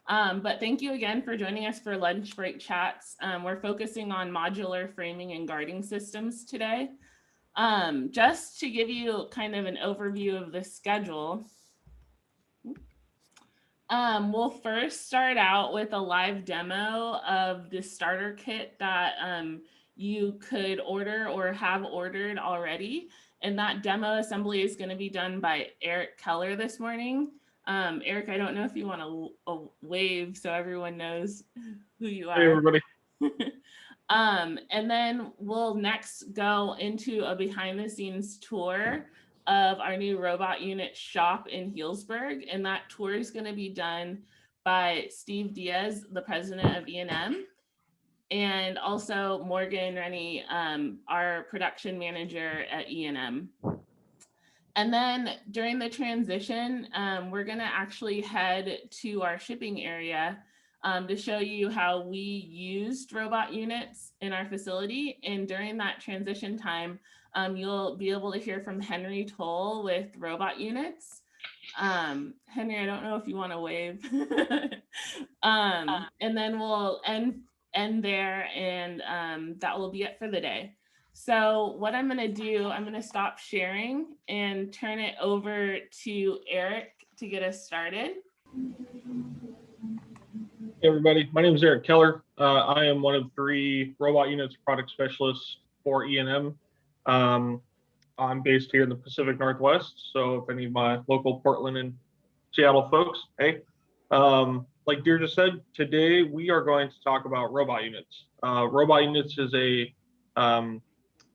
But thank you again for joining us for lunch break chats. We're focusing on modular framing and guarding systems today. Just to give you kind of an overview of the schedule, we'll first start out with a live demo of the starter kit that you could order or have ordered already. And that demo assembly is going to be done by Keller this morning. Eric, I don't know if you want to wave so everyone knows who you are. Hey, everybody. And then we'll next go into a behind the scenes tour of our new robot unit shop in Healdsburg. And that tour is going to be done by Steve Diaz, the president of EandM, and also Morgan Rennie, our production manager at EandM. And then during the transition, we're going to actually head to our shipping area to show you how we used robot units in our facility. And during that transition time, you'll be able to hear from Henry Toll with robot units. Henry, I don't know if you want to wave. And then we'll end there, and that will be it for the day. So what I'm going to do, I'm going to stop sharing and turn it over to Eric to get us started. Hey, everybody. My name is Eric Keller. I am one of 3 robot units product specialists for EandM. I'm based here in the Pacific Northwest. So if any of my local Portland and Seattle folks, hey, like Deirdre said, today we are going to talk about robot units. Robot Units is a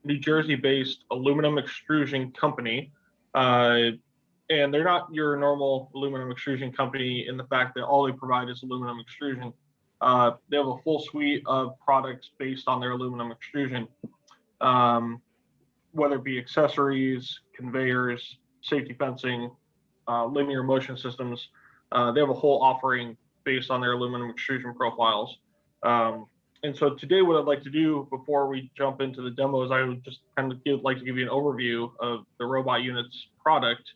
New Jersey-based aluminum extrusion company. And they're not your normal aluminum extrusion company in the fact that all they provide is aluminum extrusion. They have a full suite of products based on their aluminum extrusion, whether it be accessories, conveyors, safety fencing, linear motion systems. They have a whole offering based on their aluminum extrusion profiles. And so today, what I'd like to do before we jump into the demos, I would just kind of like to give you an overview of the robot units product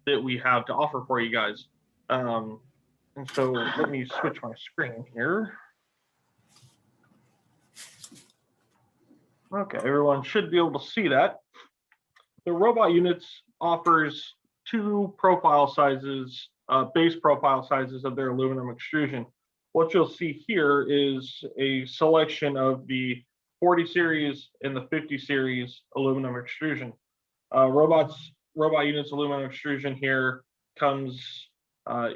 that we have to offer for you guys. And so let me switch my screen here. Okay, everyone should be able to see that. The robot units offers 2 profile sizes, base profile sizes of their aluminum extrusion. What you'll see here is a selection of the 40 series and the 50 series aluminum extrusion. Robot Units aluminum extrusion here comes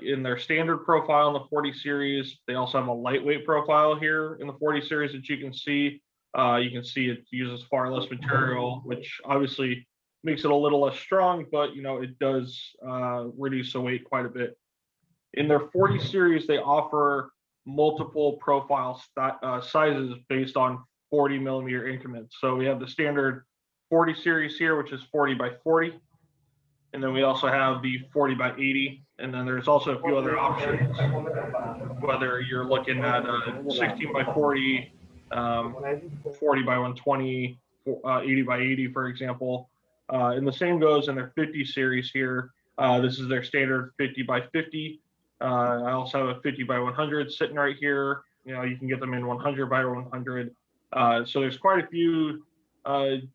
in their standard profile in the 40 series. They also have a lightweight profile here in the 40 series that you can see. You can see it uses far less material, which obviously makes it a little less strong, but it does reduce the weight quite a bit. In their 40 series, they offer multiple profile sizes based on 40 millimeter increments. So we have the standard 40 series here, which is 40 by 40. And then we also have the 40 by 80. And then there's also a few other options, whether you're looking at 16 by 40, 40 by 120, 80 by 80, for example. And the same goes in their 50 series here. This is their standard 50 by 50. I also have a 50 by 100 sitting right here. You can get them in 100 by 100. So there's quite a few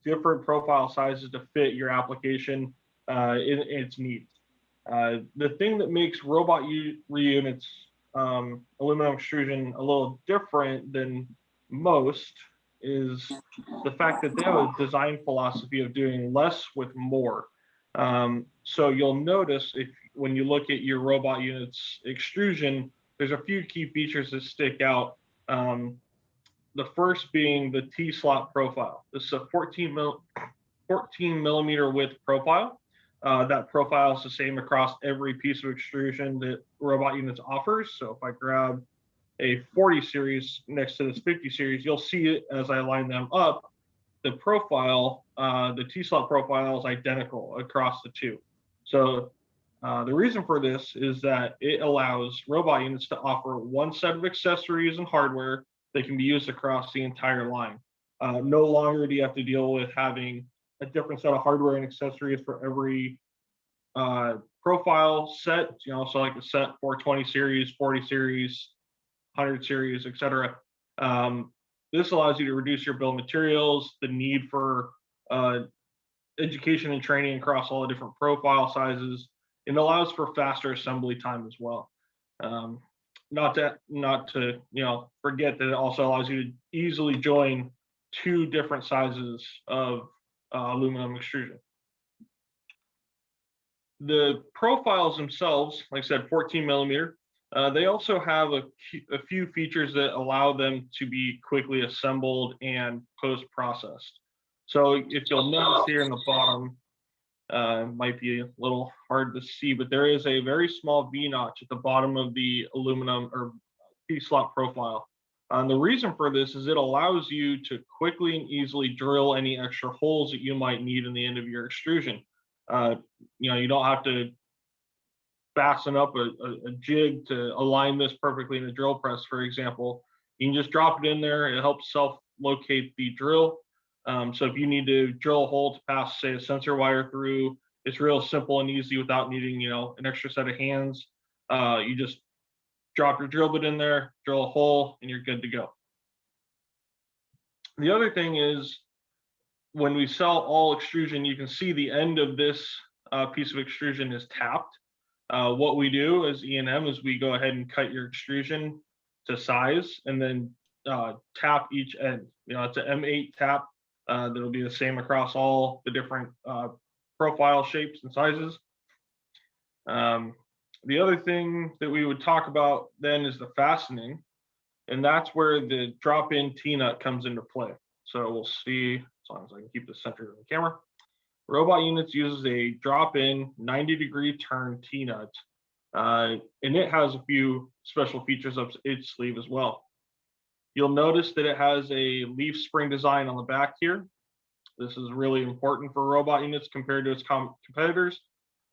different profile sizes to fit your application in its needs. The thing that makes robot units aluminum extrusion a little different than most is the fact that they have a design philosophy of doing less with more. So you'll notice when you look at your robot units extrusion, there's a few key features that stick out. The first being the T-slot profile. This is a 14 millimeter width profile. That profile is the same across every piece of extrusion that robot units offers. So if I grab a 40 series next to this 50 series, you'll see it as I line them up. The profile, the T-slot profile is identical across the 2. So the reason for this is that it allows robot units to offer one set of accessories and hardware that can be used across the entire line. No longer do you have to deal with having a different set of hardware and accessories for every profile set, so like a set 420 series, 40 series, 100 series, etc. This allows you to reduce your bill of materials, the need for education and training across all the different profile sizes. It allows for faster assembly time as well. Not to forget that it also allows you to easily join two different sizes of aluminum extrusion. The profiles themselves, like I said, 14 millimeter. They also have a few features that allow them to be quickly assembled and post-processed. So if you'll notice here in the bottom, might be a little hard to see, but there is a very small V-notch at the bottom of the aluminum or P-slot profile. And the reason for this is it allows you to quickly and easily drill any extra holes that you might need in the end of your extrusion. You don't have to fasten up a jig to align this perfectly in a drill press, for example. You can just drop it in there. It helps self-locate the drill. So if you need to drill a hole to pass, say, a sensor wire through, it's real simple and easy without needing, an extra set of hands. You just drop your drill bit in there, drill a hole, and you're good to go. The other thing is, when we sell all extrusion, you can see the end of this piece of extrusion is tapped. What we do as EandM is we go ahead and cut your extrusion to size and then tap each end. It's an M8 tap that'll be the same across all the different profile shapes and sizes. The other thing that we would talk about then is the fastening, and that's where the drop-in T-nut comes into play. So we'll see, as long as I can keep this centered in the camera. Robot Units uses a drop-in 90-degree turn T-nut, and it has a few special features up its sleeve as well. You'll notice that it has a leaf spring design on the back here. This is really important for Robot Units compared to its competitors.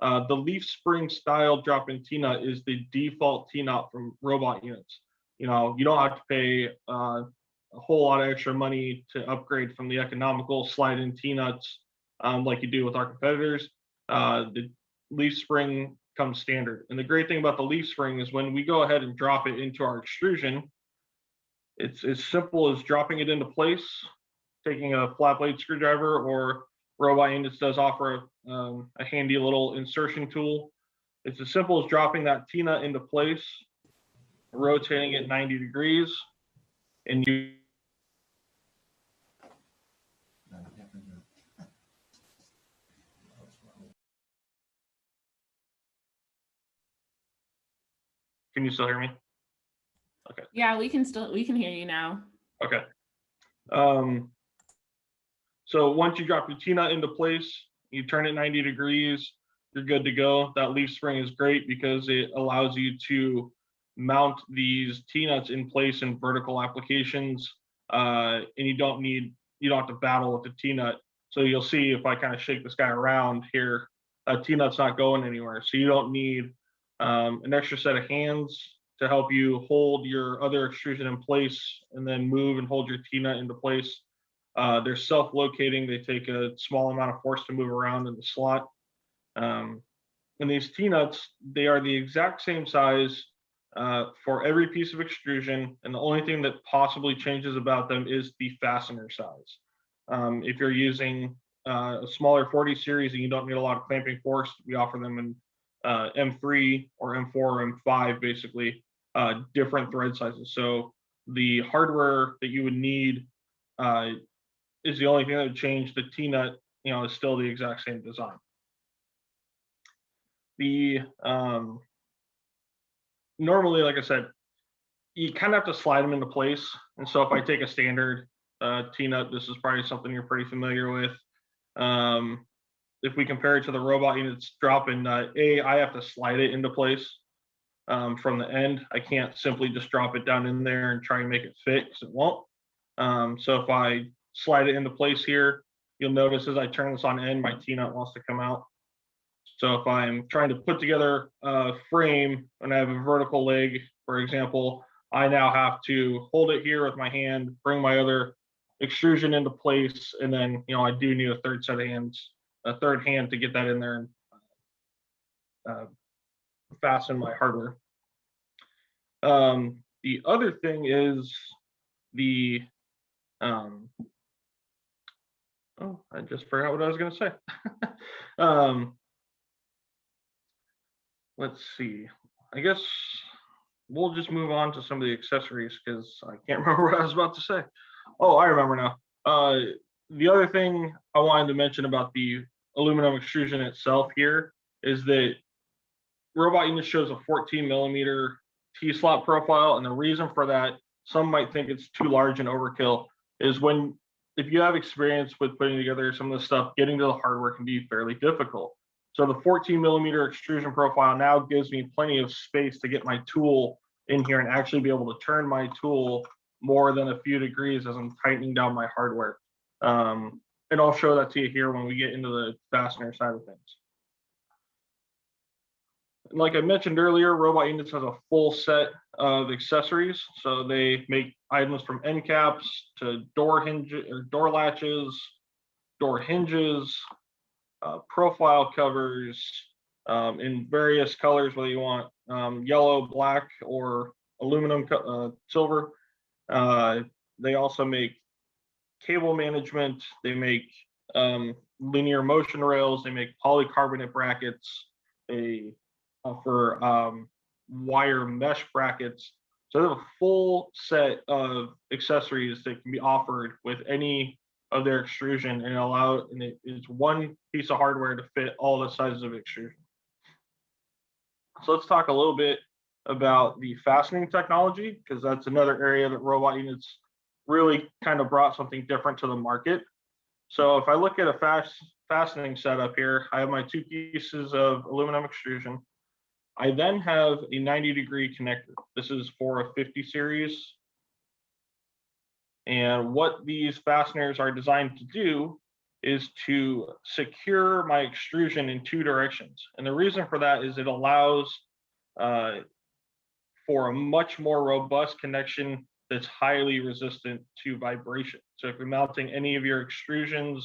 The leaf spring style drop-in T-nut is the default T-nut from Robot Units. You don't have to pay a whole lot of extra money to upgrade from the economical slide-in T-nuts like you do with our competitors. The leaf spring comes standard. And the great thing about the leaf spring is when we go ahead and drop it into our extrusion, it's as simple as dropping it into place, taking a flat blade screwdriver, or Robot Units does offer a handy little insertion tool. It's as simple as dropping that T-nut into place, rotating it 90 degrees, and you Can you still hear me? Okay. Yeah, we can hear you now. Okay. So once you drop your T-nut into place, you turn it 90 degrees, you're good to go. That leaf spring is great because it allows you to mount these T-nuts in place in vertical applications, and you don't have to battle with the T-nut. So you'll see if I kind of shake this guy around here, T-nut's not going anywhere. So you don't need an extra set of hands to help you hold your other extrusion in place and then move and hold your T-nut into place. They're self-locating. They take a small amount of force to move around in the slot. And these T-nuts, they are the exact same size for every piece of extrusion. And the only thing that possibly changes about them is the fastener size. If you're using a smaller 40 series and you don't need a lot of clamping force, we offer them in M3 or M4 or M5, basically, different thread sizes. So the hardware that you would need is the only thing that would change. The T-nut, is still the exact same design. The normally, like I said, you kind of have to slide them into place. And so if I take a standard T-nut, this is probably something you're pretty familiar with. If we compare it to the Robot Units drop-in nut, I have to slide it into place from the end. I can't simply just drop it down in there and try and make it fit, because it won't. So if I slide it into place here, you'll notice as I turn this on end, my T-nut wants to come out. So if I'm trying to put together a frame and I have a vertical leg, for example, I now have to hold it here with my hand, bring my other extrusion into place, and then I do need a third set of hands, a third hand to get that in there and fasten my hardware. The other thing is the oh, I just forgot what I was going to say. Let's see. I guess we'll just move on to some of the accessories because I can't remember what I was about to say. Oh, I remember now. The other thing I wanted to mention about the aluminum extrusion itself here is that Robot Unit shows a 14 millimeter T-slot profile, and the reason for that, some might think it's too large and overkill, is if you have experience with putting together some of the stuff, getting to the hardware can be fairly difficult. So the 14 millimeter extrusion profile now gives me plenty of space to get my tool in here and actually be able to turn my tool more than a few degrees as I'm tightening down my hardware. And I'll show that to you here when we get into the fastener side of things. Like I mentioned earlier, Robot Units has a full set of accessories. So they make items from end caps to door hinges or door latches, door hinges, profile covers in various colors, whether you want yellow, black, or aluminum, silver. They also make cable management. They make linear motion rails. They make polycarbonate brackets. They offer wire mesh brackets. So they have a full set of accessories that can be offered with any of their extrusion, and it's one piece of hardware to fit all the sizes of extrusion. So let's talk a little bit about the fastening technology, because that's another area that Robot Units really kind of brought something different to the market. So if I look at a fastening setup here, I have my two pieces of aluminum extrusion. I then have a 90-degree connector. This is for a 50 series. And what these fasteners are designed to do is to secure my extrusion in two directions. And the reason for that is it allows for a much more robust connection that's highly resistant to vibration. So if you're mounting any of your extrusions,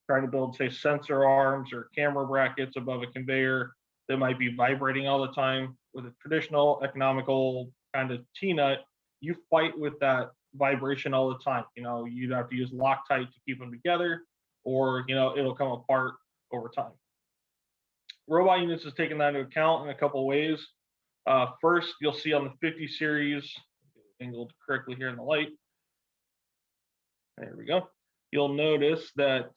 trying to build, say, sensor arms or camera brackets above a conveyor that might be vibrating all the time, with a traditional economical kind of T-nut, you fight with that vibration all the time. You'd have to use Loctite to keep them together, or it'll come apart over time. Robot Units has taken that into account in a couple of ways. First, you'll see on the 50 series, angled correctly here in the light. There we go. You'll notice that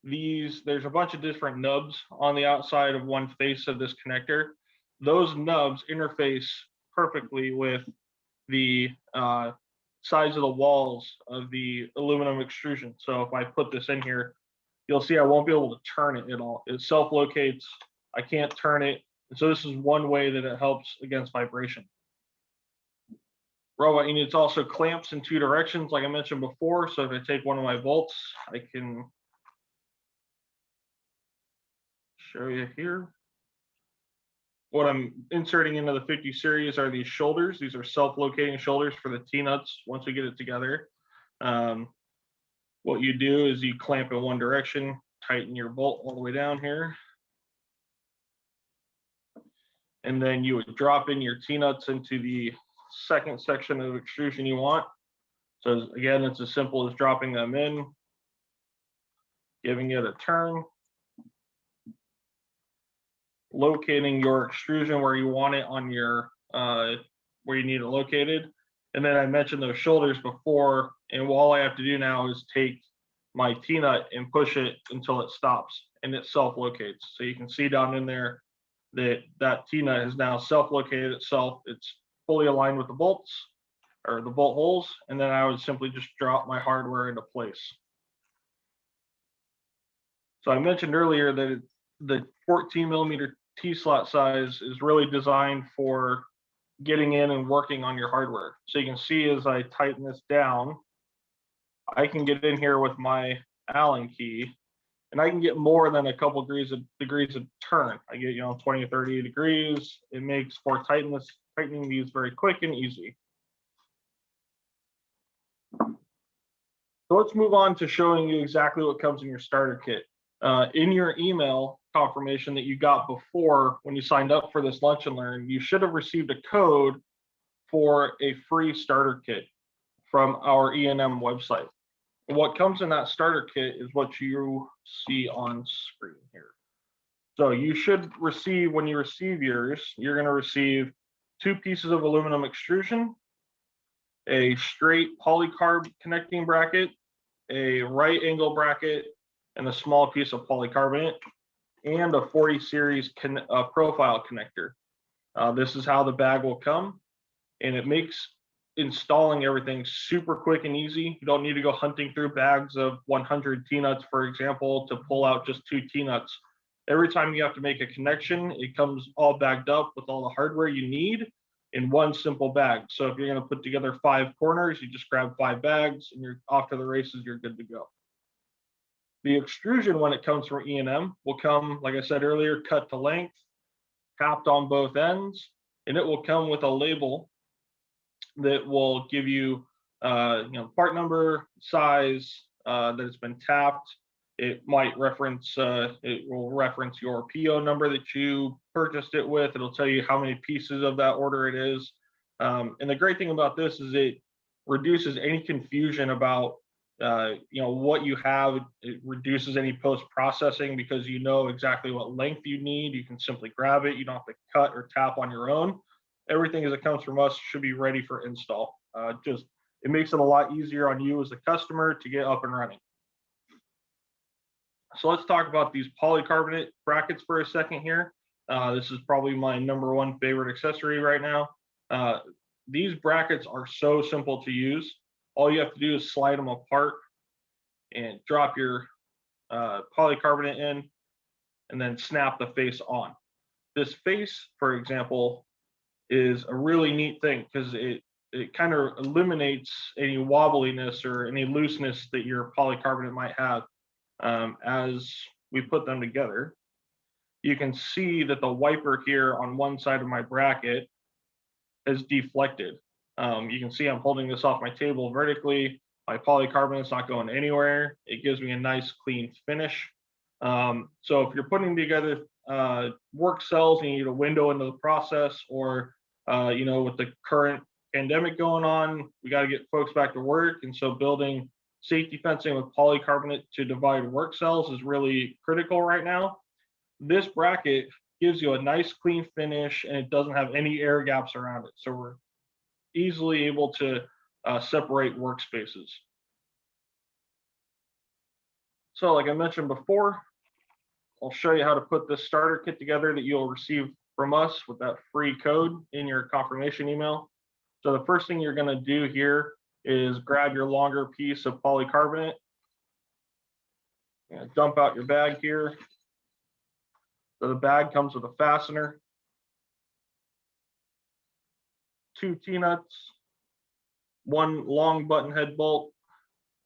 there's a bunch of different nubs on the outside of one face of this connector. Those nubs interface perfectly with the size of the walls of the aluminum extrusion. So if I put this in here, you'll see I won't be able to turn it at all. It self-locates. I can't turn it. And so this is one way that it helps against vibration. Robot Units also clamps in two directions, like I mentioned before. So if I take one of my bolts, I can show you here. What I'm inserting into the 50 series are these shoulders. These are self-locating shoulders for the T-nuts once we get it together. What you do is you clamp in one direction, tighten your bolt all the way down here. And then you would drop in your T-nuts into the second section of extrusion you want. So again, it's as simple as dropping them in, giving it a turn, locating your extrusion where you want it on your where you need it located. And then I mentioned those shoulders before, and all I have to do now is take my T-nut and push it until it stops, and it self-locates. So you can see down in there that T-nut is now self-located itself. It's fully aligned with the bolts or the bolt holes, and then I would simply just drop my hardware into place. So I mentioned earlier that the 14 millimeter T-slot size is really designed for getting in and working on your hardware. So you can see as I tighten this down, I can get in here with my Allen key, and I can get more than a couple degrees of turn. I get 20 or 30 degrees. It makes for tightening these very quick and easy. So let's move on to showing you exactly what comes in your starter kit. In your email, confirmation that you got before when you signed up for this Lunch and Learn, you should have received a code for a free starter kit from our EandM website. And what comes in that starter kit is what you see on screen here. So you should receive, when you receive yours, you're going to receive 2 pieces of aluminum extrusion, a straight polycarb connecting bracket, a right angle bracket, and a small piece of polycarbonate, and a 40 series profile connector. This is how the bag will come, and it makes installing everything super quick and easy. You don't need to go hunting through bags of 100 T-nuts, for example, to pull out just 2 T-nuts. Every time you have to make a connection, it comes all bagged up with all the hardware you need in one simple bag. So if you're going to put together 5 corners, you just grab 5 bags and you're off to the races, you're good to go. The extrusion, when it comes from EandM, will come, like I said earlier, cut to length, capped on both ends, and it will come with a label that will give you, part number, size, that it's been tapped. It might reference, it will reference your PO number that you purchased it with. It'll tell you how many pieces of that order it is. And the great thing about this is it reduces any confusion about, what you have. It reduces any post-processing because you know exactly what length you need. You can simply grab it. You don't have to cut or tap on your own. Everything as it comes from us should be ready for install. It makes it a lot easier on you as a customer to get up and running. So let's talk about these polycarbonate brackets for a second here. This is probably my #1 favorite accessory right now. These brackets are so simple to use. All you have to do is slide them apart and drop your polycarbonate in and then snap the face on. This face, for example, is a really neat thing because it kind of eliminates any wobbliness or any looseness that your polycarbonate might have. As we put them together, you can see that the wiper here on one side of my bracket is deflected. You can see I'm holding this off my table vertically. My polycarbonate is not going anywhere. It gives me a nice clean finish. So if you're putting together work cells and you need a window into the process, or with the current pandemic going on, we got to get folks back to work, and so building safety fencing with polycarbonate to divide work cells is really critical right now. This bracket gives you a nice clean finish, and it doesn't have any air gaps around it. So we're easily able to separate workspaces. So like I mentioned before, I'll show you how to put this starter kit together that you'll receive from us with that free code in your confirmation email. So the first thing you're going to do here is grab your longer piece of polycarbonate and dump out your bag here. So the bag comes with a fastener, 2 T-nuts, 1 long button head bolt,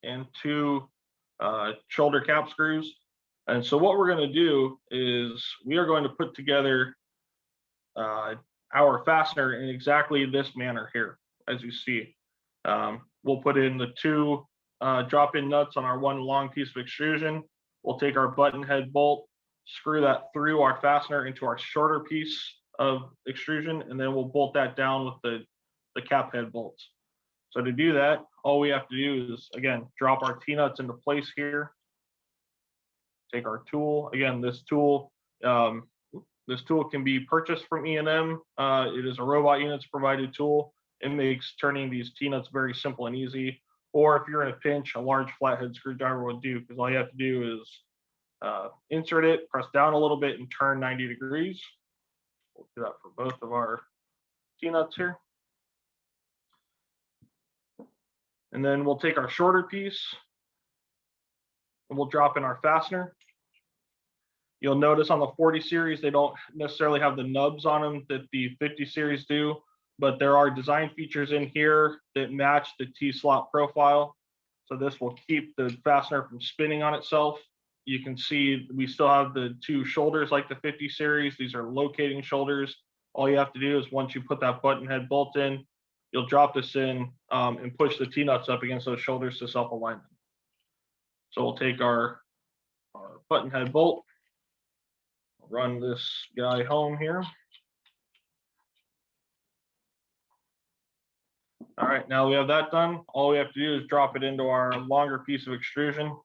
and 2 shoulder cap screws. And so what we're going to do is we are going to put together our fastener in exactly this manner here, as you see. We'll put in the 2 drop-in nuts on our 1 long piece of extrusion. We'll take our button head bolt, screw that through our fastener into our shorter piece of extrusion, and then we'll bolt that down with the cap head bolts. So to do that, all we have to do is, again, drop our T-nuts into place here. Take our tool. Again, this tool can be purchased from EandM. It is a Robotunits provided tool. It makes turning these T-nuts very simple and easy. Or if you're in a pinch, a large flathead screwdriver will do, because all you have to do is insert it, press down a little bit, and turn 90 degrees. We'll do that for both of our T-nuts here. And then we'll take our shorter piece and we'll drop in our fastener. You'll notice on the 40 series, they don't necessarily have the nubs on them that the 50 series do, but there are design features in here that match the T-slot profile. So this will keep the fastener from spinning on itself. You can see we still have the 2 shoulders like the 50 series. These are locating shoulders. All you have to do is once you put that button head bolt in, you'll drop this in and push the T-nuts up against those shoulders to self-align them. So we'll take our button head bolt, run this guy home here. All right, now we have that done. All we have to do is drop it into our longer piece of extrusion,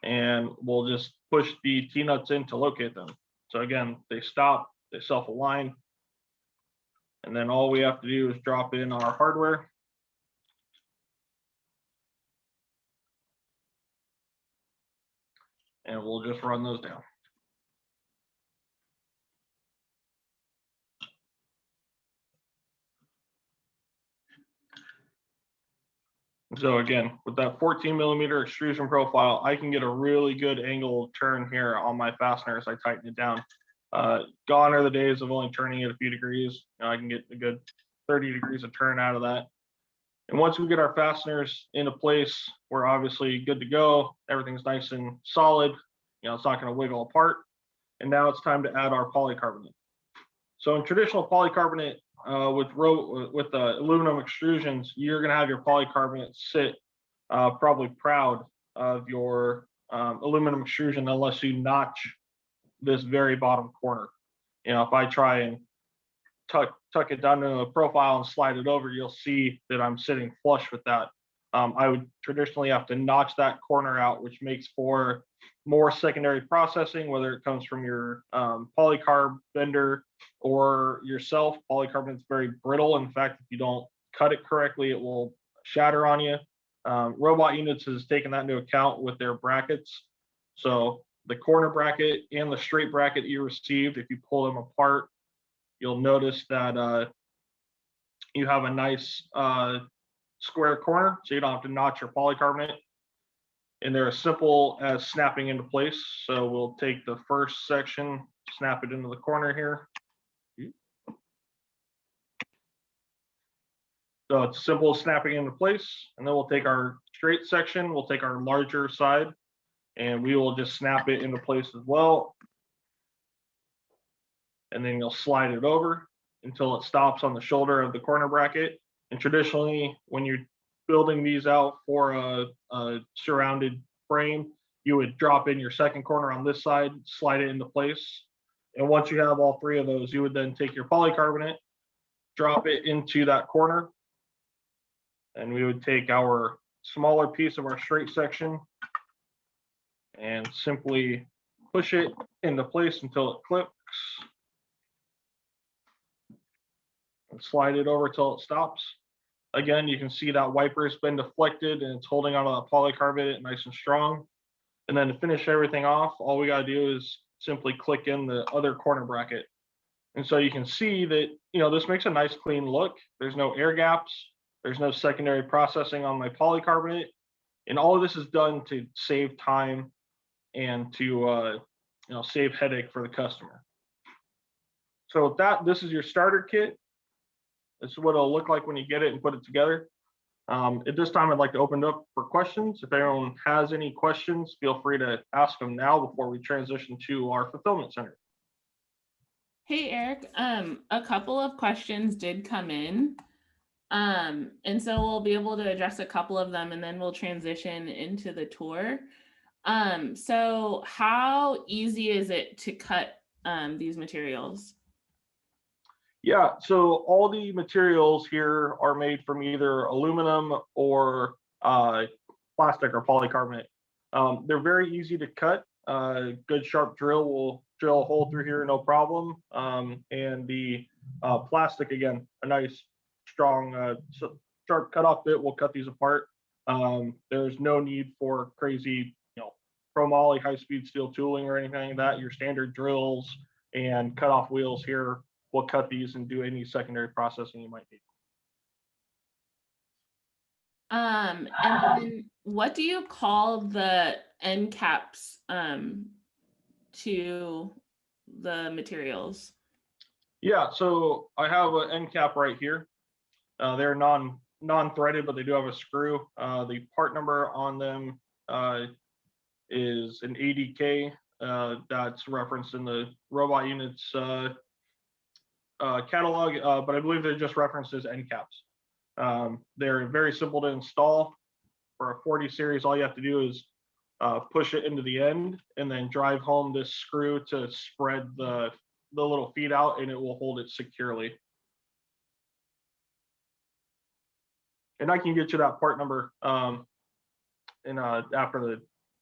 and we'll just push the T-nuts in to locate them. So again, they stop, they self-align, and then all we have to do is drop in our hardware. And we'll just run those down. So again, with that 14mm extrusion profile, I can get a really good angle turn here on my fastener as I tighten it down. Gone are the days of only turning it a few degrees. I can get a good 30 degrees of turn out of that. And once we get our fasteners into place, we're obviously good to go. Everything's nice and solid. It's not going to wiggle apart. And now it's time to add our polycarbonate. So in traditional polycarbonate, with aluminum extrusions, you're going to have your polycarbonate sit probably proud of your aluminum extrusion unless you notch this very bottom corner. If I try and tuck it down into the profile and slide it over, you'll see that I'm sitting flush with that. I would traditionally have to notch that corner out, which makes for more secondary processing, whether it comes from your polycarb vendor or yourself. Polycarbonate is very brittle. In fact, if you don't cut it correctly, it will shatter on you. Robotunits has taken that into account with their brackets. So the corner bracket and the straight bracket you received, if you pull them apart, you'll notice that you have a nice square corner, so you don't have to notch your polycarbonate. And they're as simple as snapping into place. So we'll take the first section, snap it into the corner here. So it's simple as snapping into place. And then we'll take our straight section, we'll take our larger side, and we will just snap it into place as well. And then you'll slide it over until it stops on the shoulder of the corner bracket. And traditionally, when you're building these out for a surrounded frame, you would drop in your second corner on this side, slide it into place. And once you have all three of those, you would then take your polycarbonate, drop it into that corner, and we would take our smaller piece of our straight section and simply push it into place until it clips, and slide it over till it stops. Again, you can see that wiper has been deflected and it's holding onto that polycarbonate nice and strong. And then to finish everything off, all we got to do is simply click in the other corner bracket. And so you can see that, this makes a nice clean look. There's no air gaps. There's no secondary processing on my polycarbonate. And all of this is done to save time and to, save headache for the customer. So with that, this is your starter kit. This is what it'll look like when you get it and put it together. At this time, I'd like to open it up for questions. If anyone has any questions, feel free to ask them now before we transition to our fulfillment center. Hey, Eric, a couple of questions did come in. And so we'll be able to address a couple of them and then we'll transition into the tour. So how easy is it to cut these materials? Yeah, so all the materials here are made from either aluminum or plastic or polycarbonate. They're very easy to cut. Good sharp drill will drill a hole through here, no problem. And the plastic, again, a nice strong sharp cutoff bit will cut these apart. There's no need for crazy, chromoly high-speed steel tooling or anything like that. Your standard drills and cutoff wheels here will cut these and do any secondary processing you might need. And then what do you call the end caps to the materials? Yeah, so I have an end cap right here. They're non-threaded, but they do have a screw. The part number on them is an ADK. That's referenced in the Robotunits catalog, but I believe they're just referenced as end caps. They're very simple to install. For a 40 series, all you have to do is push it into the end, and then drive home this screw to spread the little feet out, and it will hold it securely. And I can get you that part number after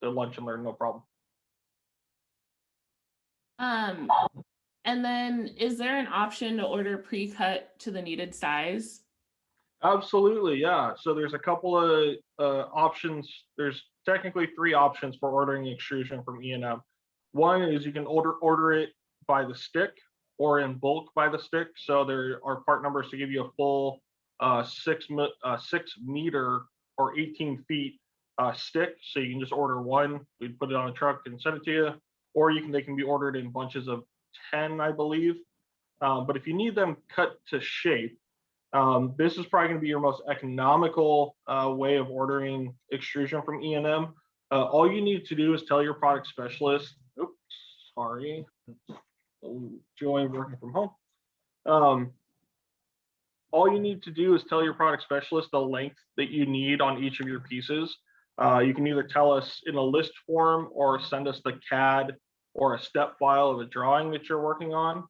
the lunch and learn, no problem. And then is there an option to order pre-cut to the needed size? Absolutely, yeah. So there's a couple of options. There's technically 3 options for ordering extrusion from EandM. One is you can order it by the stick or in bulk by the stick. So there are part numbers to give you a full 6 meter or 18 feet stick. So you can just order one. We'd put it on a truck and send it to you, or they can be ordered in bunches of 10, I believe. But if you need them cut to shape, this is probably going to be your most economical way of ordering extrusion from EandM. All you need to do is tell your product specialist, oops, sorry, joy of working from home. All you need to do is tell your product specialist the length that you need on each of your pieces. You can either tell us in a list form or send us the CAD or a step file of a drawing that you're working on,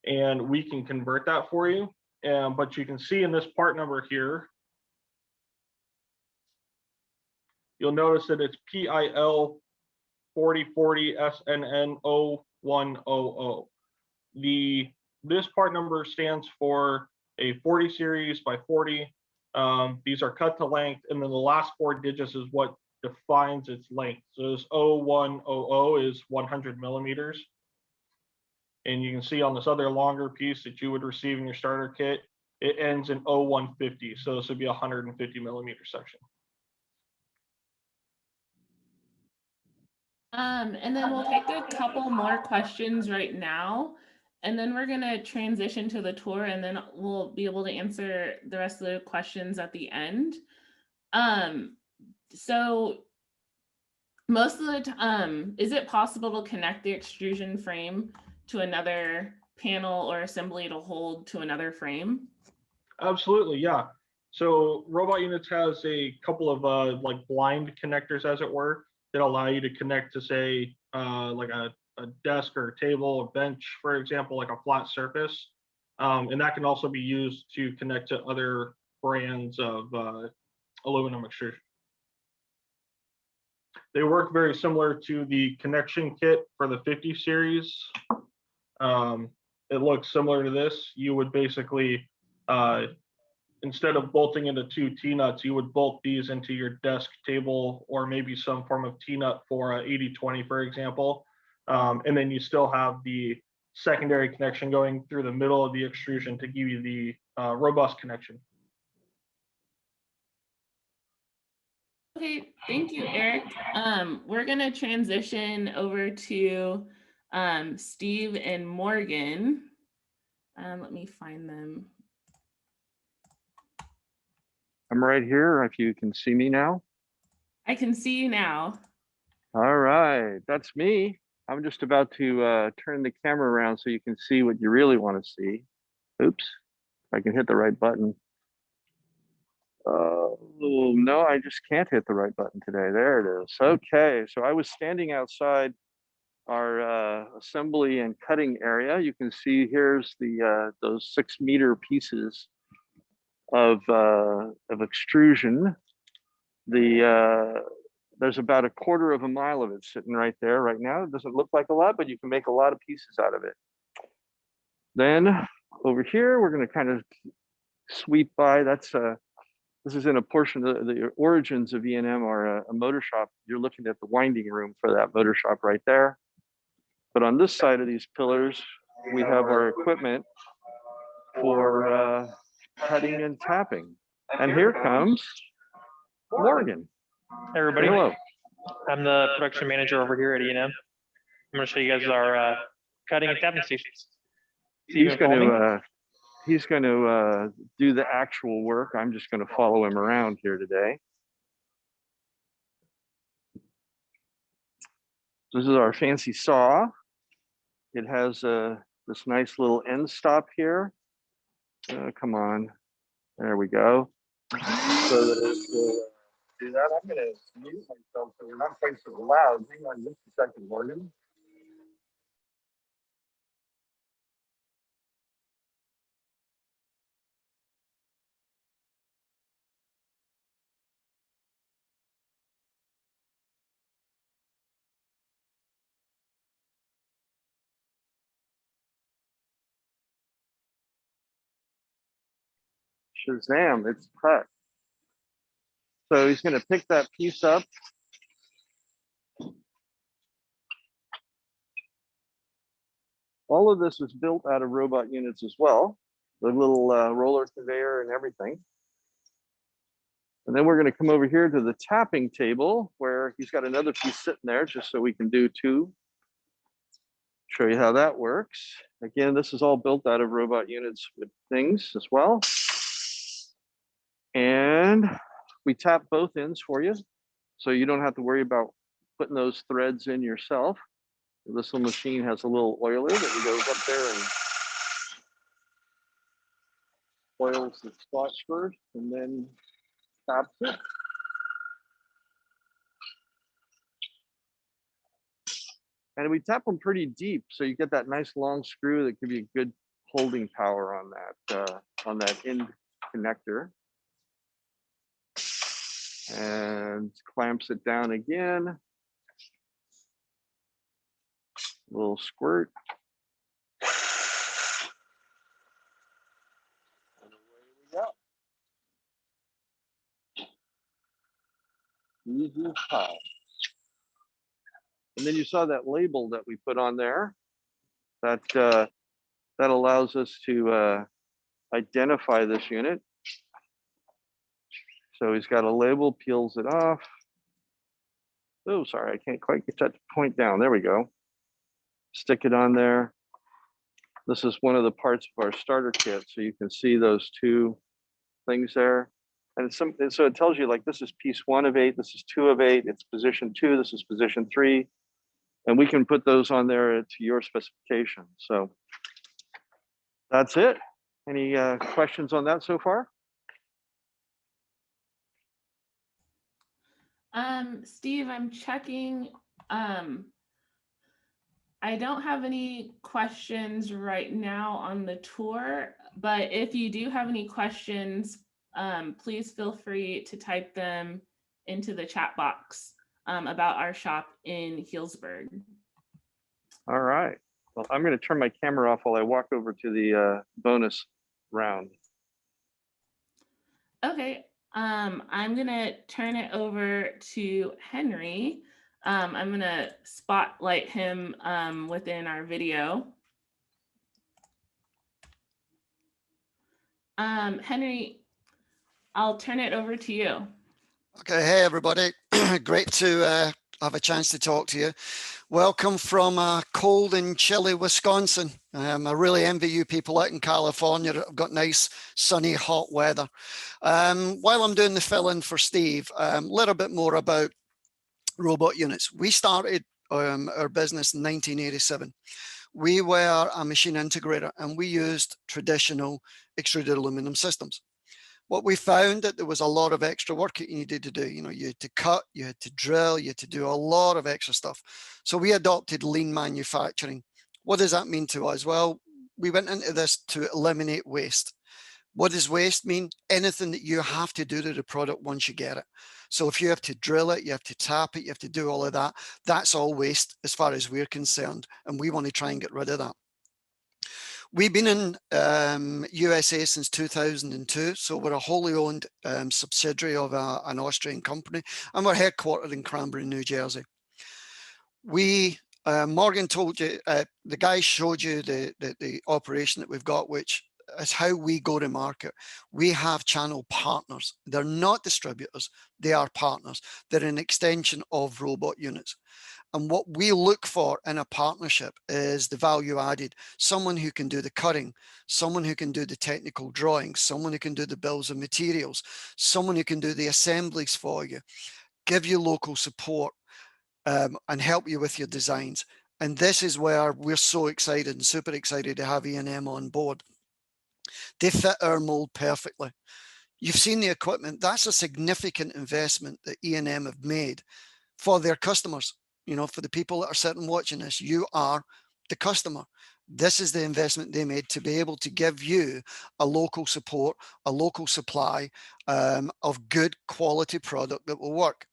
and we can convert that for you. But you can see in this part number here, you'll notice that it's PIL 4040 SNN 0100. This part number stands for a 40 series by 40. These are cut to length, and then the last 4 digits is what defines its length. So this 0100 is 100 millimeters. And you can see on this other longer piece that you would receive in your starter kit, it ends in 0150. So this would be a 150 millimeter section. And then we'll take a couple more questions right now, and then we're gonna transition to the tour, and then we'll be able to answer the rest of the questions at the end. So most of the time, is it possible to connect the extrusion frame to another panel or assembly to hold to another frame? Absolutely, yeah. So Robotunits has a couple of like blind connectors, as it were, that allow you to connect to, say, like a desk or a table, a bench, for example, like a flat surface. And that can also be used to connect to other brands of aluminum extrusion. They work very similar to the connection kit for the 50 series. It looks similar to this. You would basically, instead of bolting into 2 T-nuts, you would bolt these into your desk, table, or maybe some form of T-nut for 80-20, for example. And then you still have the secondary connection going through the middle of the extrusion to give you the robust connection. Okay, thank you, Eric. We're gonna transition over to Steve and Morgan. Let me find them. I'm right here, if you can see me now. I can see you now. All right, that's me. I'm just about to turn the camera around so you can see what you really want to see. Oops, if I can hit the right button. No, I just can't hit the right button today. There it is. Okay, so I was standing outside our assembly and cutting area. You can see here's the those 6-meter pieces of extrusion. There's about 1/4 of a mile of it sitting right there right now. It doesn't look like a lot, but you can make a lot of pieces out of it. Then over here, we're going to kind of sweep by. This is in a portion of the origins of EandM, or a motor shop. You're looking at the winding room for that motor shop right there. But on this side of these pillars, we have our equipment for cutting and tapping. And here comes Morgan. Hey everybody, Hello. I'm the production manager over here at EandM. I'm going to show you guys our cutting and tapping stations. He's going to do the actual work. I'm just going to follow him around here today. This is our fancy saw. It has this nice little end stop here. Come on, there we go. So that Do that. I'm going to mute myself so we're not quite so loud. Hang on just a second, Morgan. Shazam, it's cut. So he's going to pick that piece up. All of this is built out of robot units as well. The little roller conveyor and everything. And then we're going to come over here to the tapping table where he's got another piece sitting there just so we can do two. Show you how that works. Again, this is all built out of robot units with things as well. And we tap both ends for you, so you don't have to worry about putting those threads in yourself. This little machine has a little oiler that goes up there and oils the spots first and then taps it. And we tap them pretty deep, so you get that nice long screw that gives you good holding power on that end connector. And clamps it down again. A little squirt. And away we go. Easy as pie. And then you saw that label that we put on there. That allows us to identify this unit. So he's got a label, peels it off. Oh, sorry, I can't quite get that to point down. There we go. Stick it on there. This is one of the parts of our starter kit. So you can see those two things there. And so it tells you like, this is piece 1 of 8, this is 2 of 8, it's position 2, this is position 3. And we can put those on there to your specification. So that's it. Any questions on that so far? Steve, I'm checking. I don't have any questions right now on the tour, but if you do have any questions, please feel free to type them into the chat box about our shop in Healdsburg. All right. Well, I'm going to turn my camera off while I walk over to the bonus round. Okay. I'm going to turn it over to Henry. I'm going to spotlight him within our video. Henry, I'll turn it over to you. Okay, hey everybody. Great to have a chance to talk to you. Welcome from cold and chilly Wisconsin. I really envy you people out in California that have got nice, sunny, hot weather. While I'm doing the fill-in for Steve, a little bit more about robot units. We started our business in 1987. We were a machine integrator and we used traditional extruded aluminum systems. What we found that there was a lot of extra work that you needed to do. You know, you had to cut, you had to drill, you had to do a lot of extra stuff. So we adopted lean manufacturing. What does that mean to us? Well, we went into this to eliminate waste. What does waste mean? Anything that you have to do to the product once you get it. So if you have to drill it, you have to tap it, you have to do all of that, that's all waste as far as we're concerned. And we want to try and get rid of that. We've been in USA since 2002, so we're a wholly owned subsidiary of an Austrian company, and we're headquartered in Cranbury, New Jersey. We, Morgan told you, the guy showed you the operation that we've got, which is how we go to market. We have channel partners. They're not distributors, they are partners. They're an extension of robot units. And what we look for in a partnership is the value added. Someone who can do the cutting, someone who can do the technical drawings, someone who can do the bills of materials, someone who can do the assemblies for you, give you local support and help you with your designs. And this is where we're so excited and super excited to have EandM on board. They fit our mold perfectly. You've seen the equipment. That's a significant investment that EandM have made for their customers. You know, for the people that are sitting watching this, you are the customer. This is the investment they made to be able to give you a local support, a local supply of good quality product that will work.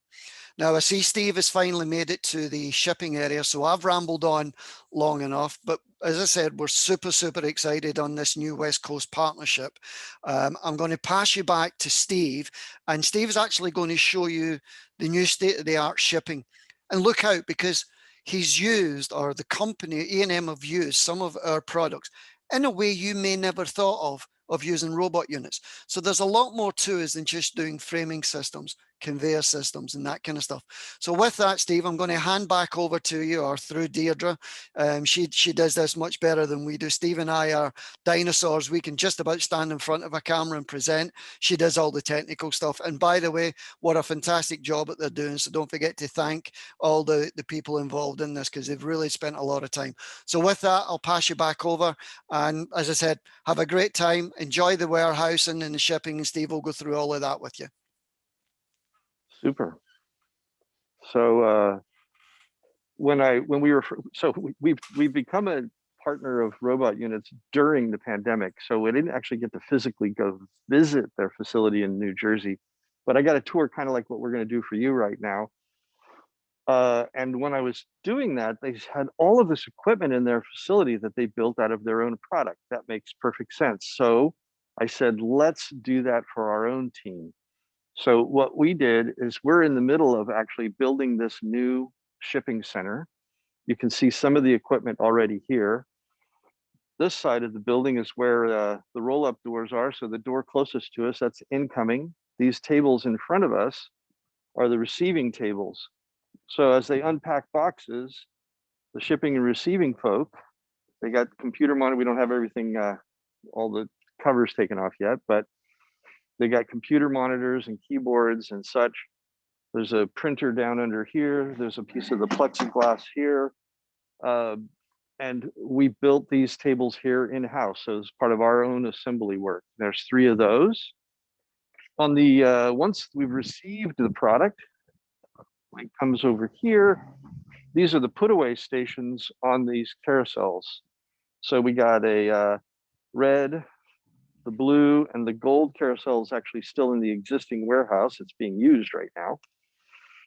Now, I see Steve has finally made it to the shipping area, so I've rambled on long enough. But as I said, we're super, super excited on this new West Coast partnership. I'm going to pass you back to Steve, and Steve is actually going to show you the new state-of-the-art shipping. And look out, because he's used, or the company, EandM have used some of our products in a way you may never thought of using robot units. So there's a lot more to us than just doing framing systems, conveyor systems, and that kind of stuff. So with that, Steve, I'm going to hand back over to you, or through Deirdre. She does this much better than we do. Steve and I are dinosaurs. We can just about stand in front of a camera and present. She does all the technical stuff. And by the way, what a fantastic job that they're doing. So don't forget to thank all the people involved in this, because they've really spent a lot of time. So with that, I'll pass you back over. And as I said, have a great time. Enjoy the warehousing and the shipping, and Steve will go through all of that with you. Super. So we've become a partner of Robot Units during the pandemic. So we didn't actually get to physically go visit their facility in New Jersey, but I got a tour kind of like what we're going to do for you right now. And when I was doing that, they had all of this equipment in their facility that they built out of their own product. That makes perfect sense. So I said, let's do that for our own team. So what we did is we're in the middle of actually building this new shipping center. You can see some of the equipment already here. This side of the building is where the roll-up doors are. So the door closest to us, that's incoming. These tables in front of us are the receiving tables. So as they unpack boxes, the shipping and receiving folk, they got computer monitor. We don't have everything, all the covers taken off yet, but they got computer monitors and keyboards and such. There's a printer down under here. There's a piece of the plexiglass here. And we built these tables here in-house. So it's part of our own assembly work. There's 3 of those. On the, once we've received the product, it comes over here. These are the put away stations on these carousels. So we got a red, the blue, and the gold carousel is actually still in the existing warehouse. It's being used right now.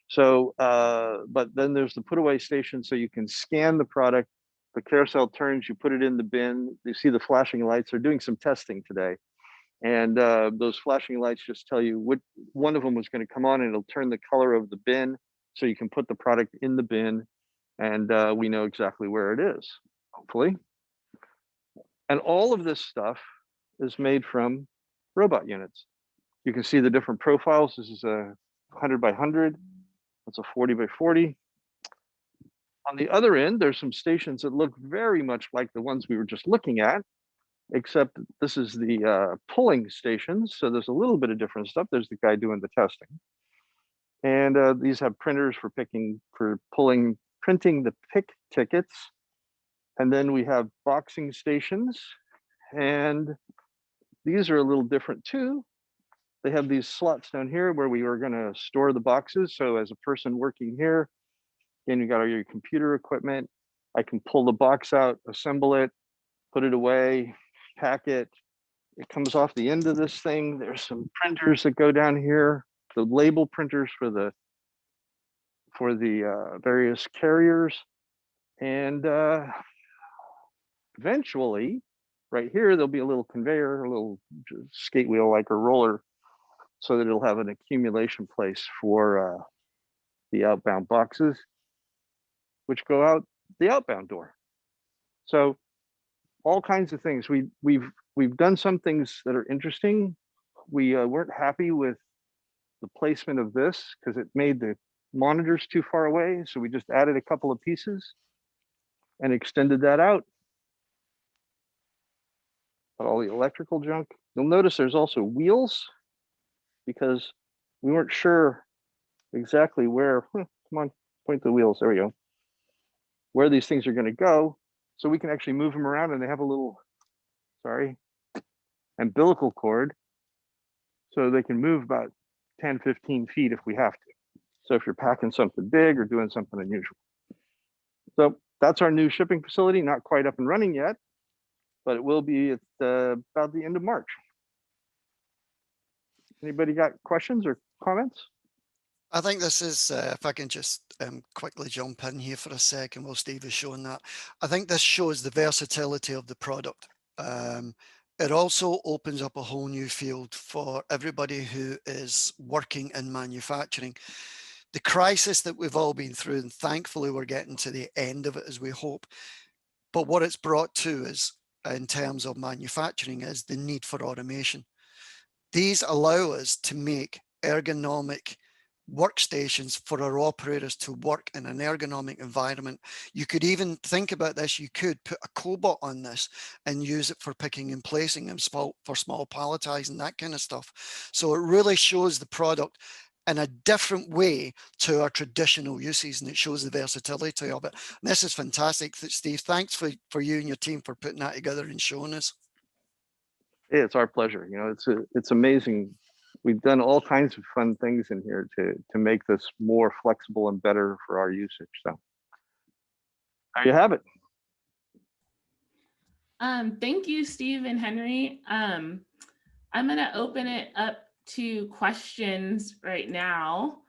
So, but then there's the put away station, so you can scan the product. The carousel turns, you put it in the bin. You see the flashing lights. They're doing some testing today. And those flashing lights just tell you what one of them was going to come on, and it'll turn the color of the bin, so you can put the product in the bin, and we know exactly where it is, hopefully. And all of this stuff is made from robot units. You can see the different profiles. This is a 100 by 100. That's a 40 by 40. On the other end, there's some stations that look very much like the ones we were just looking at, except this is the pulling stations. So there's a little bit of different stuff. There's the guy doing the testing. And these have printers for printing the pick tickets. And then we have boxing stations. And these are a little different too. They have these slots down here where we are going to store the boxes. So as a person working here, again, you got all your computer equipment. I can pull the box out, assemble it, put it away, pack it. It comes off the end of this thing. There's some printers that go down here, the label printers for the various carriers. And eventually, right here, there'll be a little conveyor, a little skate wheel like a roller, so that it'll have an accumulation place for the outbound boxes, which go out the outbound door. So all kinds of things. We've done some things that are interesting. We weren't happy with the placement of this because it made the monitors too far away. So we just added a couple of pieces and extended that out. But all the electrical junk. You'll notice there's also wheels, because we weren't sure exactly where, come on, point the wheels, there we go, where these things are going to go. So we can actually move them around, and they have a little, umbilical cord. So they can move about 10, 15 feet if we have to. So if you're packing something big or doing something unusual. So that's our new shipping facility, not quite up and running yet, but it will be at about the end of March. Anybody got questions or comments? I think this is, if I can just quickly jump in here for a second while Steve is showing that. I think this shows the versatility of the product. It also opens up a whole new field for everybody who is working in manufacturing. The crisis that we've all been through, and thankfully we're getting to the end of it as we hope. But what it's brought to is, in terms of manufacturing, is the need for automation. These allow us to make ergonomic workstations for our operators to work in an ergonomic environment. You could even think about this, you could put a cobot on this and use it for picking and placing and for small palletizing, that kind of stuff. So it really shows the product in a different way to our traditional uses, and it shows the versatility of it. And this is fantastic, Steve. Thanks for you and your team for putting that together and showing us. Yeah, it's our pleasure. You know, it's amazing. We've done all kinds of fun things in here to make this more flexible and better for our usage. So there you have it. Thank you, Steve and Henry. I'm going to open it up to questions right now.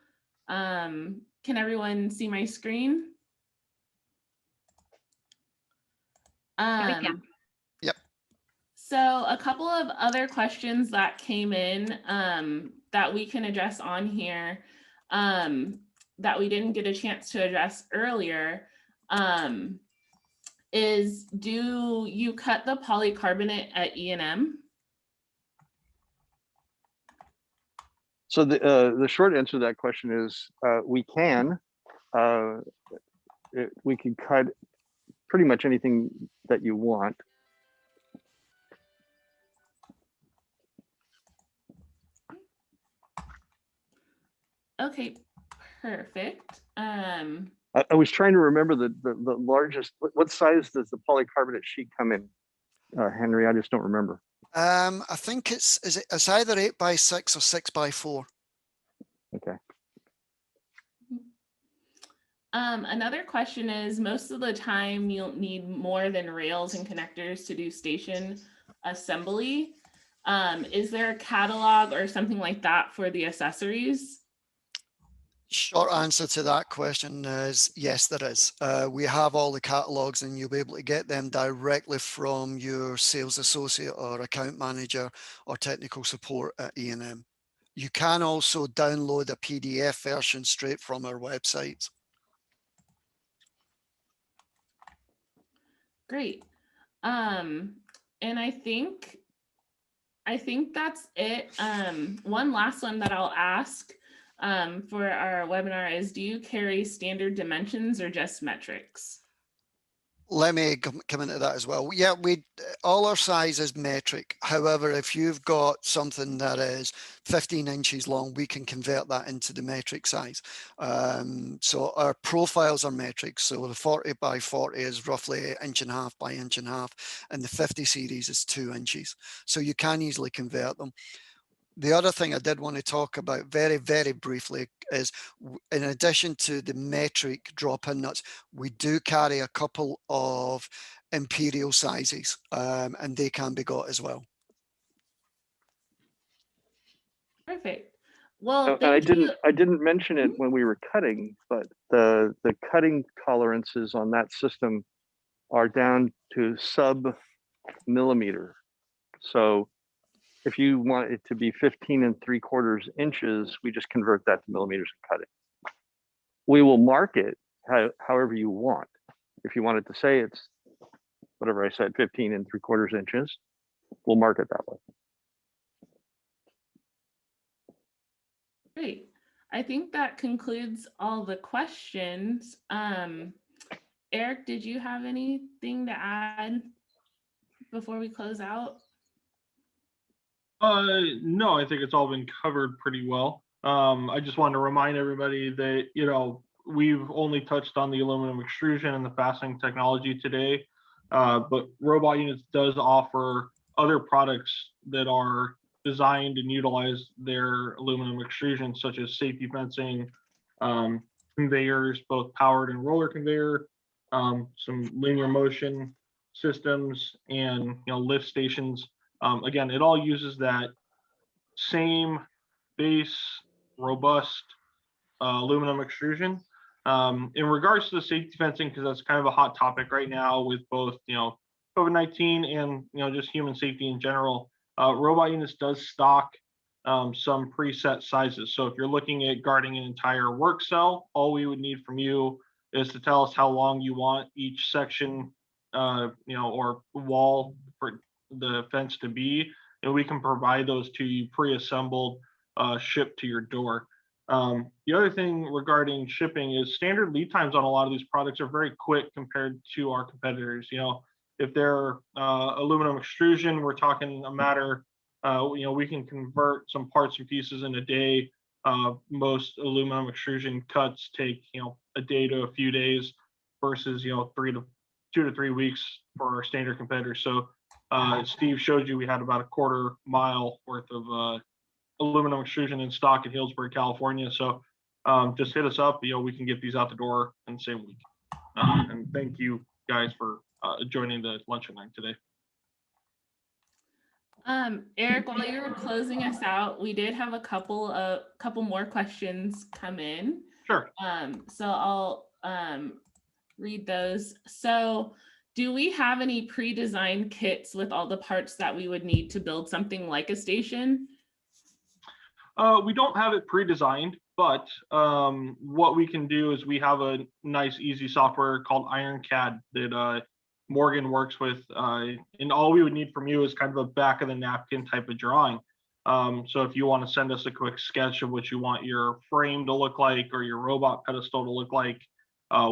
Can everyone see my screen? We can. Yep. So a couple of other questions that came in that we can address on here that we didn't get a chance to address earlier is, do you cut the polycarbonate at EandM? So the short answer to that question is we can. We can cut pretty much anything that you want. Okay, perfect. I was trying to remember the largest. What size does the polycarbonate sheet come in, Henry? I just don't remember. I think it's either 8x6 or 6x4. Okay. Another question is, most of the time you'll need more than rails and connectors to do station assembly. Is there a catalog or something like that for the accessories? Short answer to that question is yes, there is. We have all the catalogs and you'll be able to get them directly from your sales associate or account manager or technical support at EandM. You can also download a PDF version straight from our website. Great. And I think that's it. One last one that I'll ask for our webinar is, do you carry standard dimensions or just metrics? Let me come into that as well. Yeah, all our size is metric. However, if you've got something that is 15 inches long, we can convert that into the metric size. So our profiles are metric. So the 40x40 is roughly 1.5 by 1.5, and the 50 series is 2 inches. So you can easily convert them. The other thing I did want to talk about very, very briefly is, in addition to the metric drop-in nuts, we do carry a couple of Imperial sizes, and they can be got as well. Perfect. Well, I didn't mention it when we were cutting, but the cutting tolerances on that system are down to sub-millimeter. So if you want it to be 15 3/4 inches, we just convert that to millimeters and cut it. We will mark it however you want. If you want it to say it's whatever I said, 15 3/4 inches, we'll mark it that way. Great. I think that concludes all the questions. Eric, did you have anything to add before we close out? No, I think it's all been covered pretty well. I just wanted to remind everybody that, you know, we've only touched on the aluminum extrusion and the fastening technology today, but Robot Units does offer other products that are designed and utilized their aluminum extrusion, such as safety fencing, conveyors, both powered and roller conveyor, some linear motion systems, and lift stations. Again, it all uses that same base, robust aluminum extrusion. In regards to the safety fencing, because that's kind of a hot topic right now with both COVID-19 and just human safety in general, Robot Units does stock some preset sizes. So if you're looking at guarding an entire work cell, all we would need from you is to tell us how long you want each section, or wall for the fence to be, and we can provide those to you pre-assembled, shipped to your door. The other thing regarding shipping is standard lead times on a lot of these products are very quick compared to our competitors. If they're aluminum extrusion, we're talking a matter, we can convert some parts and pieces in a day. Most aluminum extrusion cuts take, a day to a few days versus, 2 to 3 weeks for our standard competitors. So Steve showed you we had about a quarter mile worth of aluminum extrusion in stock in Healdsburg, California. So just hit us up. We can get these out the door in the same week. And thank you guys for joining the lunch and learn today. Eric, while you were closing us out, we did have a couple more questions come in. Sure. So I'll read those. So do we have any pre-designed kits with all the parts that we would need to build something like a station? We don't have it pre-designed, but what we can do is we have a nice, easy software called IronCAD that Morgan works with, and all we would need from you is kind of a back of the napkin type of drawing. So if you want to send us a quick sketch of what you want your frame to look like or your robot pedestal to look like,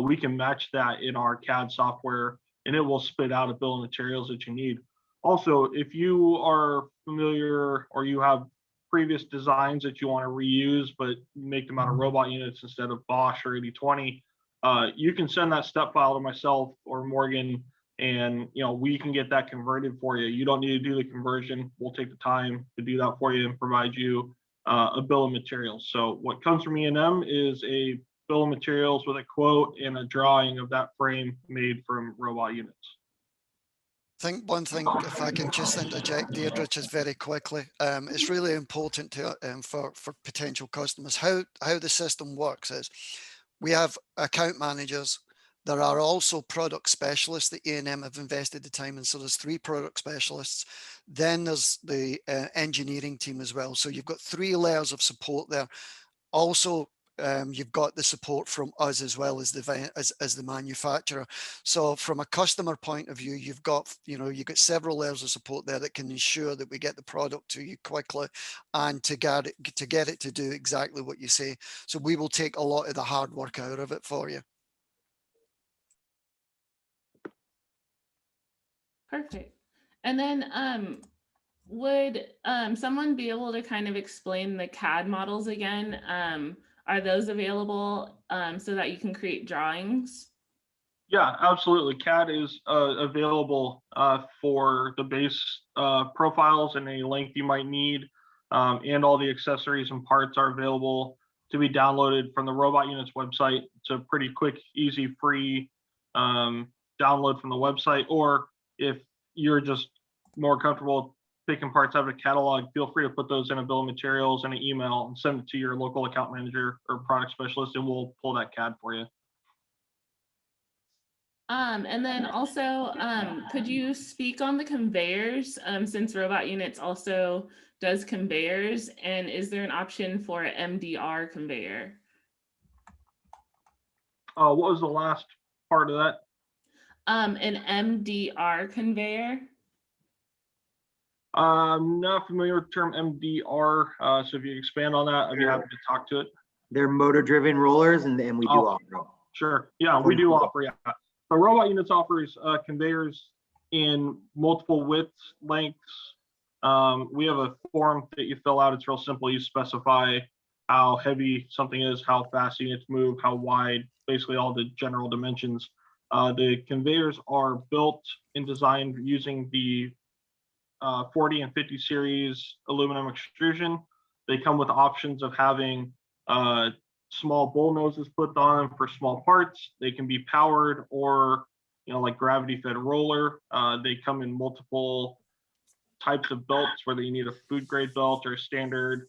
we can match that in our CAD software, and it will spit out a bill of materials that you need. Also, if you are familiar or you have previous designs that you want to reuse but make them out of robot units instead of Bosch or 8020, you can send that step file to myself or Morgan, and we can get that converted for you. You don't need to do the conversion. We'll take the time to do that for you and provide you a bill of materials. So what comes from EandM is a bill of materials with a quote and a drawing of that frame made from robot units. I think one thing, if I can just interject, Deirdre, just very quickly, it's really important to for potential customers. How the system works is we have account managers. There are also product specialists that EandM have invested the time in. So there's 3 product specialists. Then there's the engineering team as well. So you've got 3 layers of support there. Also, you've got the support from us as well as the manufacturer. So from a customer point of view, you've got several layers of support there that can ensure that we get the product to you quickly and to get it to do exactly what you say. So we will take a lot of the hard work out of it for you. Perfect. And then would someone be able to kind of explain the CAD models again? Are those available so that you can create drawings? Yeah, absolutely. CAD is available for the base profiles and any length you might need, and all the accessories and parts are available to be downloaded from the Robot Units website. It's a pretty quick, easy, free download from the website. Or if you're just more comfortable picking parts out of a catalog, feel free to put those in a bill of materials and an email and send it to your local account manager or product specialist, and we'll pull that CAD for you. And then also, could you speak on the conveyors, since Robot Units also does conveyors, and is there an option for an MDR conveyor? What was the last part of that? An MDR conveyor. I'm not familiar with the term MDR, so if you expand on that, I'd be happy to talk to it. They're motor-driven rollers, and we do offer them. Sure. Yeah, we do offer. Yeah. The Robot Units offers conveyors in multiple widths, lengths. We have a form that you fill out. It's real simple. You specify how heavy something is, how fast units move, how wide, basically all the general dimensions. The conveyors are built and designed using the 40 and 50 series aluminum extrusion. They come with options of having small bull noses put on them for small parts. They can be powered or, like gravity fed roller. They come in multiple types of belts, whether you need a food grade belt or a standard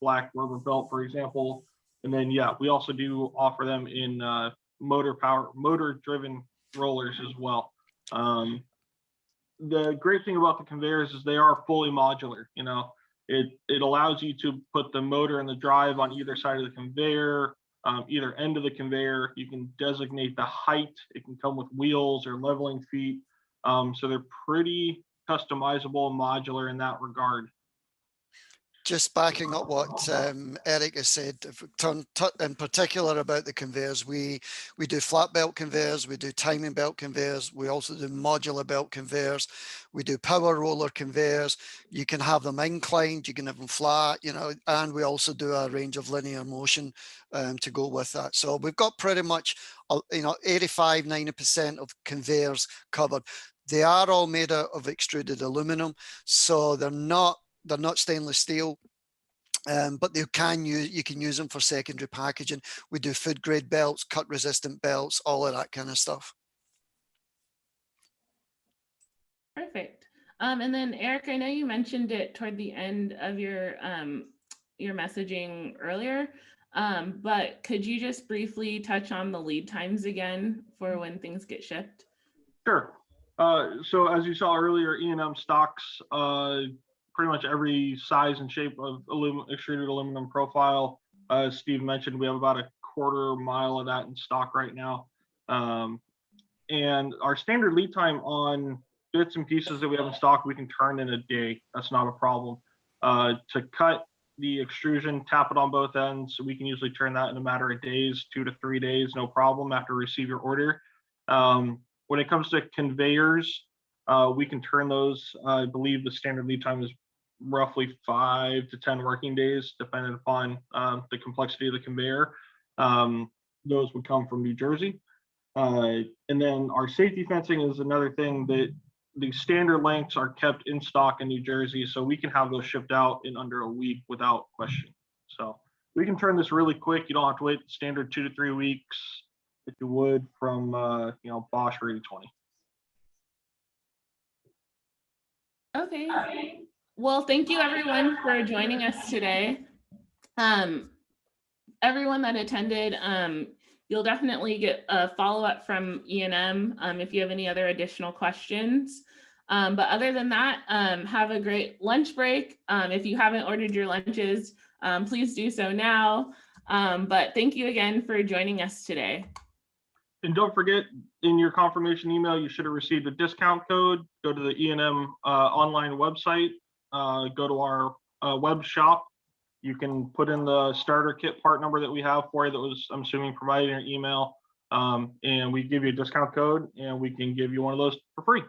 black rubber belt, for example. And then, yeah, we also do offer them in motor driven rollers as well. The great thing about the conveyors is they are fully modular. It allows you to put the motor and the drive on either side of the conveyor, either end of the conveyor. You can designate the height. It can come with wheels or leveling feet. So they're pretty customizable and modular in that regard. Just backing up what Eric has said, in particular about the conveyors, we do flat belt conveyors, we do timing belt conveyors, we also do modular belt conveyors, we do power roller conveyors. You can have them inclined, you can have them flat, and we also do a range of linear motion to go with that. So we've got pretty much 85–90% of conveyors covered. They are all made out of extruded aluminum, so they're not stainless steel, but you can use them for secondary packaging. We do food grade belts, cut resistant belts, all of that kind of stuff. Perfect. And then Eric, I know you mentioned it toward the end of your messaging earlier, but could you just briefly touch on the lead times again for when things get shipped? Sure. So as you saw earlier, EandM stocks pretty much every size and shape of extruded aluminum profile. As Steve mentioned, we have about a quarter mile of that in stock right now. And our standard lead time on bits and pieces that we have in stock, we can turn in a day. That's not a problem. To cut the extrusion, tap it on both ends, we can usually turn that in a matter of days, 2 to 3 days, no problem after we receive your order. When it comes to conveyors, we can turn those. I believe the standard lead time is roughly 5 to 10 working days, depending upon the complexity of the conveyor. Those would come from New Jersey. And then our safety fencing is another thing that the standard lengths are kept in stock in New Jersey, so we can have those shipped out in under a week without question. So we can turn this really quick. You don't have to wait standard 2 to 3 weeks if you would from Bosch or 8020. Okay. Well, thank you everyone for joining us today. Everyone that attended, you'll definitely get a follow-up from EandM if you have any other additional questions. But other than that, have a great lunch break. If you haven't ordered your lunches, please do so now. But thank you again for joining us today. And don't forget, in your confirmation email, you should have received a discount code. Go to the EandM online website, go to our web shop. You can put in the starter kit part number that we have for you that was, I'm assuming, provided in your email. And we give you a discount code and we can give you one of those for free.